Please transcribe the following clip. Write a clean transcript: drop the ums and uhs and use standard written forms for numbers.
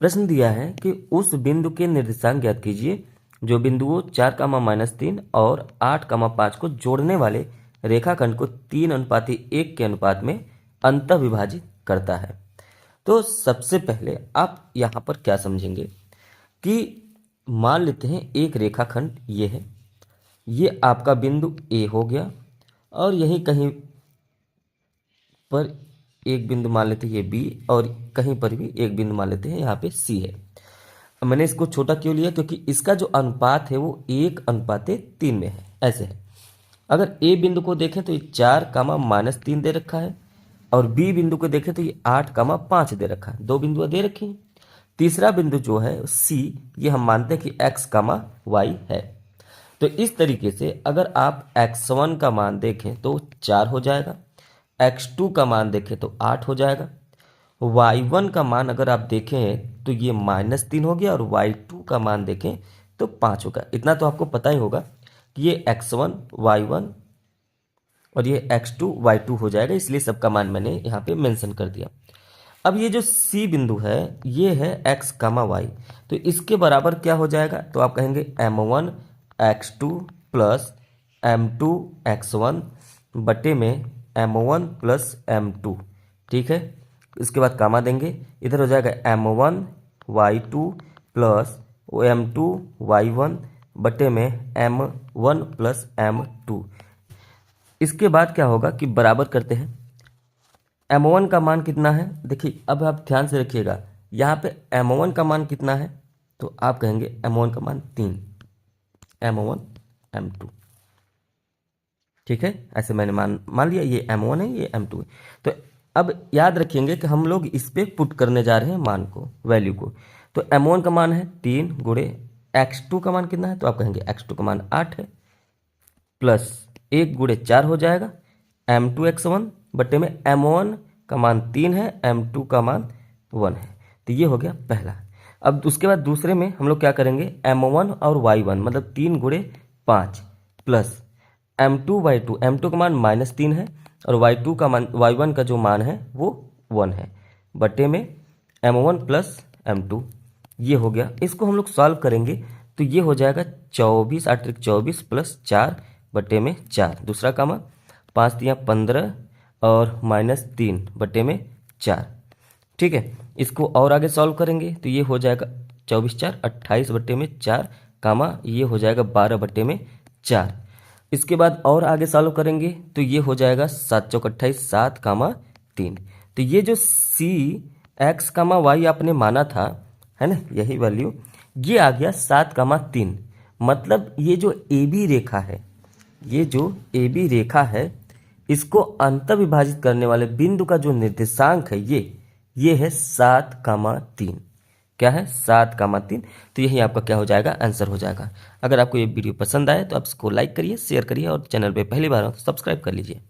प्रश्न दिया है कि उस बिंदु के निर्देशांक ज्ञात कीजिए जो बिंदुओं 4, -3 और 8, 5 को जोड़ने वाले रेखाखंड को 3:1 के अनुपात में अंतः विभाजित करता है। तो सबसे पहले आप यहाँ पर क्या समझेंगे कि मान लेते हैं एक रेखाखंड ये है, ये आपका बिंदु ए हो गया और यहीं कहीं पर एक बिंदु मान लेते हैं ये बी और कहीं पर भी एक बिंदु मान लेते हैं यहाँ पे सी है। मैंने इसको छोटा क्यों लिया, क्योंकि इसका जो अनुपात है वो 1:3 में है, ऐसे है। अगर ए बिंदु को देखें तो ये 4, -3 दे रखा है और बी बिंदु को देखें तो ये 8, 5 दे रखा है। दो बिंदुएं दे रखी हैं। तीसरा बिंदु जो है सी, ये हम मानते हैं कि x, y है। तो इस तरीके से अगर आप x1 का मान देखें तो 4 हो जाएगा, x2 का मान देखें तो 8 हो जाएगा, y1 का मान अगर आप देखें तो ये -3 हो गया और y2 का मान देखें तो 5 होगा। इतना तो आपको पता ही होगा कि ये x1 y1 और ये x2 y2 हो जाएगा, इसलिए सबका मान मैंने यहाँ पे मेंशन कर दिया। अब ये जो C बिंदु है ये है x, y, तो इसके बराबर क्या हो जाएगा, तो आप कहेंगे m1 x2 plus m2 x1 बटे में m1 प्लस m2। ठीक है, इसके बाद कामा देंगे, इधर हो जाएगा m1 y2 plus m2 y1 बटे में m1 प्लस m2। इसके बाद क्या होगा कि बराबर करते हैं, m1 का मान कितना है, देखिए अब आप ध्यान से रखिएगा, यहाँ पे m1 का मान कितना है, तो आप कहेंगे m1 का मान 3, m1 m2। ठीक है, ऐसे मैंने मान लिया ये m1 है ये m2 है। तो अब याद रखेंगे कि हम लोग इस पे पुट करने जा रहे हैं मान को, वैल्यू को। तो m1 का मान है 3 गुणे x2 का मान कितना है, तो आप कहेंगे x2 का मान 8 है, प्लस 1 गुणे 4 हो जाएगा m2 x1 बटे में m1 का मान 3 है, m2 का मान 1 है। तो ये हो गया पहला। अब उसके बाद दूसरे में हम लोग क्या करेंगे, m1 और y1 मतलब 3 गुणे 5 प्लस m2 y2, m2 का मान -3 है और y2 का मान y1 का जो मान है वो 1 है, बटे में m1 प्लस m2। ये हो गया। इसको हम लोग सॉल्व करेंगे तो ये हो जाएगा 24, 8 24 प्लस 4 बटे में 4, दूसरा का मान 5 3 15 और -3 बटे में 4। ठीक है, इसको और आगे सॉल्व करेंगे तो ये हो जाएगा 24 4 28 बटे में 4 कामा ये हो जाएगा 12 बटे में 4। इसके बाद और आगे सॉल्व करेंगे तो ये हो जाएगा 7 चौक 28 7 कामा 3। तो ये जो सी x, y आपने माना था, है ना, यही वैल्यू ये आ गया 7, 3। मतलब ये जो ए बी रेखा है, ये जो ए बी रेखा है, इसको अंतः विभाजित करने वाले बिंदु का जो निर्देशांक है ये है 7, 3। क्या है, 7, 3। तो यही आपका क्या हो जाएगा, आंसर हो जाएगा। अगर आपको ये वीडियो पसंद आए तो आप इसको लाइक करिए, शेयर करिए और चैनल पे पहली बार हो तो सब्सक्राइब कर लीजिए।